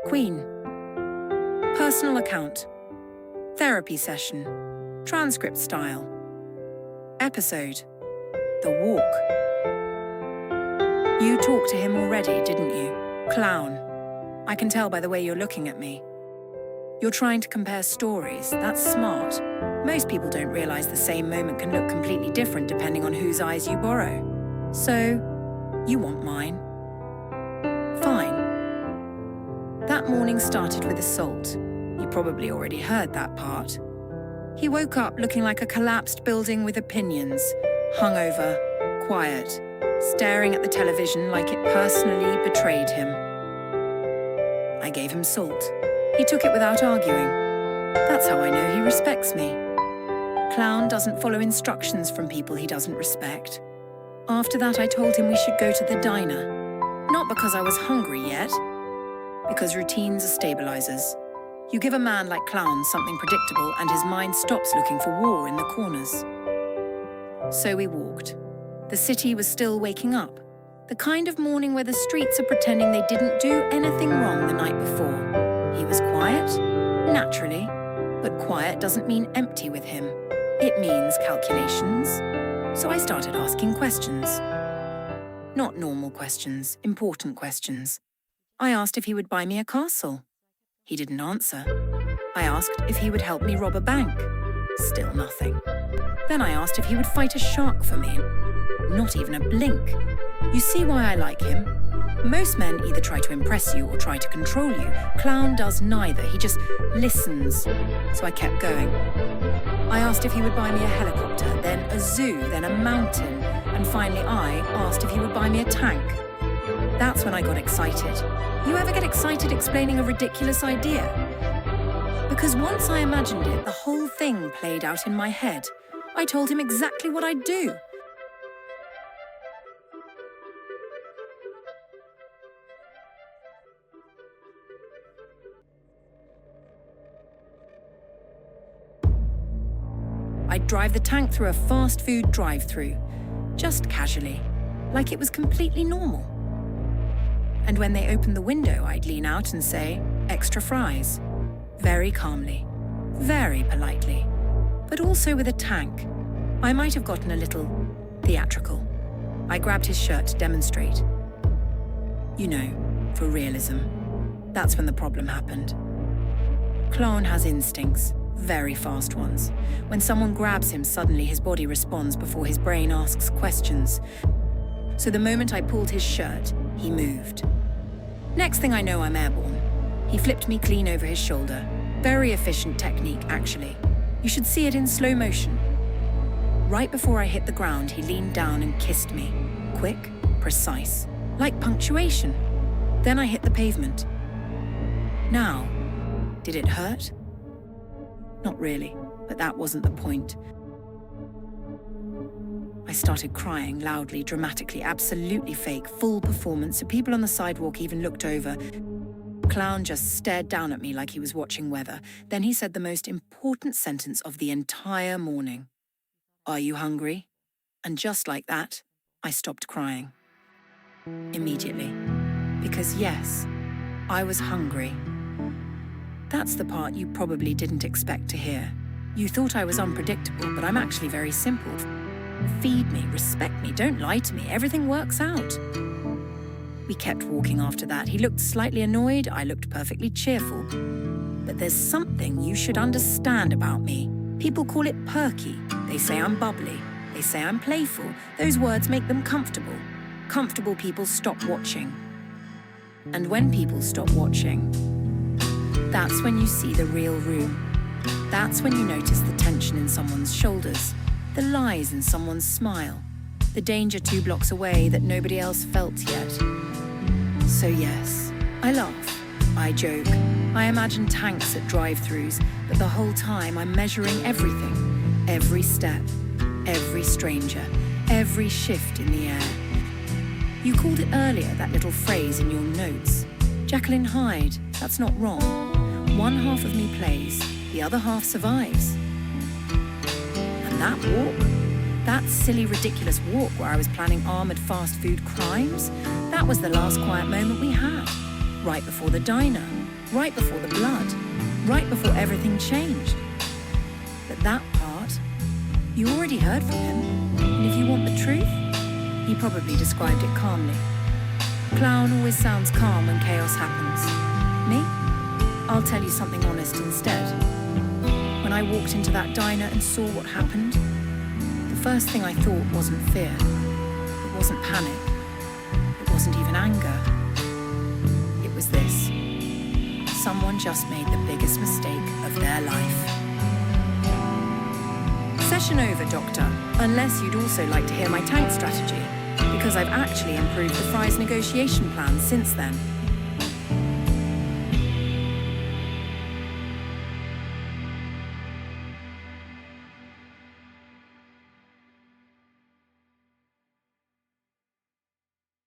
Queen. Personal account. Therapy session. Transcript style. Episode. The walk. You talked to him already, didn't you? Qlown. I can tell by the way you're looking at me. You're trying to compare stories. That's smart. Most people don't realize the same moment can look completely different depending on whose eyes you borrow. So, you want mine. Fine. That morning started with assault. You probably already heard that part. He woke up looking like a collapsed building with opinions, hungover, quiet, staring at the television like it personally betrayed him. I gave him salt. He took it without arguing. That's how I know he respects me. Qlown doesn't follow instructions from people he doesn't respect. After that, I told him we should go to the diner. Not because I was hungry yet, because routines are stabilizers. You give a man like Qlown something predictable and his mind stops looking for war in the corners. So we walked. The city was still waking up. The kind of morning where the streets are pretending they didn't do anything wrong the night before. He was quiet, naturally, but quiet doesn't mean empty with him. It means calculations. So I started asking questions. Not normal questions, important questions. I asked if he would buy me a castle. He didn't answer. I asked if he would help me rob a bank. Still nothing. Then I asked if he would fight a shark for me. Not even a blink. You see why I like him? Most men either try to impress you or try to control you. Qlown does neither. He just listens. So I kept going. I asked if he would buy me a helicopter, then a zoo, then a mountain, and finally I asked if he would buy me a tank. That's when I got excited. You ever get excited explaining a ridiculous idea? Because once I imagined it, the whole thing played out in my head. I told him exactly what I'd do. I'd drive the tank through a fast food drive-through, just casually, like it was completely normal. And when they opened the window, I'd lean out and say, "Extra fries," very calmly, very politely, but also with a tank. I might have gotten a little theatrical. I grabbed his shirt to demonstrate. You know, for realism. That's when the problem happened. Qlown has instincts. Very fast ones. When someone grabs him, suddenly his body responds before his brain asks questions. So the moment I pulled his shirt, he moved. Next thing I know, I'm airborne. He flipped me clean over his shoulder. Very efficient technique, actually. You should see it in slow motion. Right before I hit the ground, he leaned down and kissed me. Quick, precise, like punctuation. Then I hit the pavement. Now, did it hurt? Not really, but that wasn't the point. I started crying loudly, dramatically, absolutely fake, full performance, so people on the sidewalk even looked over. Qlown just stared down at me like he was watching weather. Then he said the most important sentence of the entire morning. "Are you hungry?" And just like that, I stopped crying. Immediately. Because yes, I was hungry. That's the part you probably didn't expect to hear. You thought I was unpredictable, but I'm actually very simple. Feed me, respect me, don't lie to me, everything works out. We kept walking after that. He looked slightly annoyed, I looked perfectly cheerful. But there's something you should understand about me. People call it perky. They say I'm bubbly. They say I'm playful. Those words make them comfortable. Comfortable people stop watching. And when people stop watching, that's when you see the real room. That's when you notice the tension in someone's shoulders, the lies in someone's smile, the danger 2 blocks away that nobody else felt yet. So yes, I laugh, I joke, I imagine tanks at drive-thrus, but the whole time I'm measuring everything, every step, every stranger, every shift in the air. You called it earlier, that little phrase in your notes. Jekyll and Hyde, that's not wrong. One half of me plays, the other half survives. And that walk, that silly, ridiculous walk where I was planning armoured fast food crimes, that was the last quiet moment we had. right before the diner, right before the blood, right before everything changed. But that part, you already heard from him, and if you want the truth, he probably described it calmly. Qlown always sounds calm when chaos happens. Me? I'll tell you something honest instead. When I walked into that diner and saw what happened, the first thing I thought wasn't fear. It wasn't panic. It wasn't even anger. It was this. Someone just made the biggest mistake of their life. Session over, Doctor, unless you'd also like to hear my tank strategy, because I've actually improved the Fry's negotiation plan since then.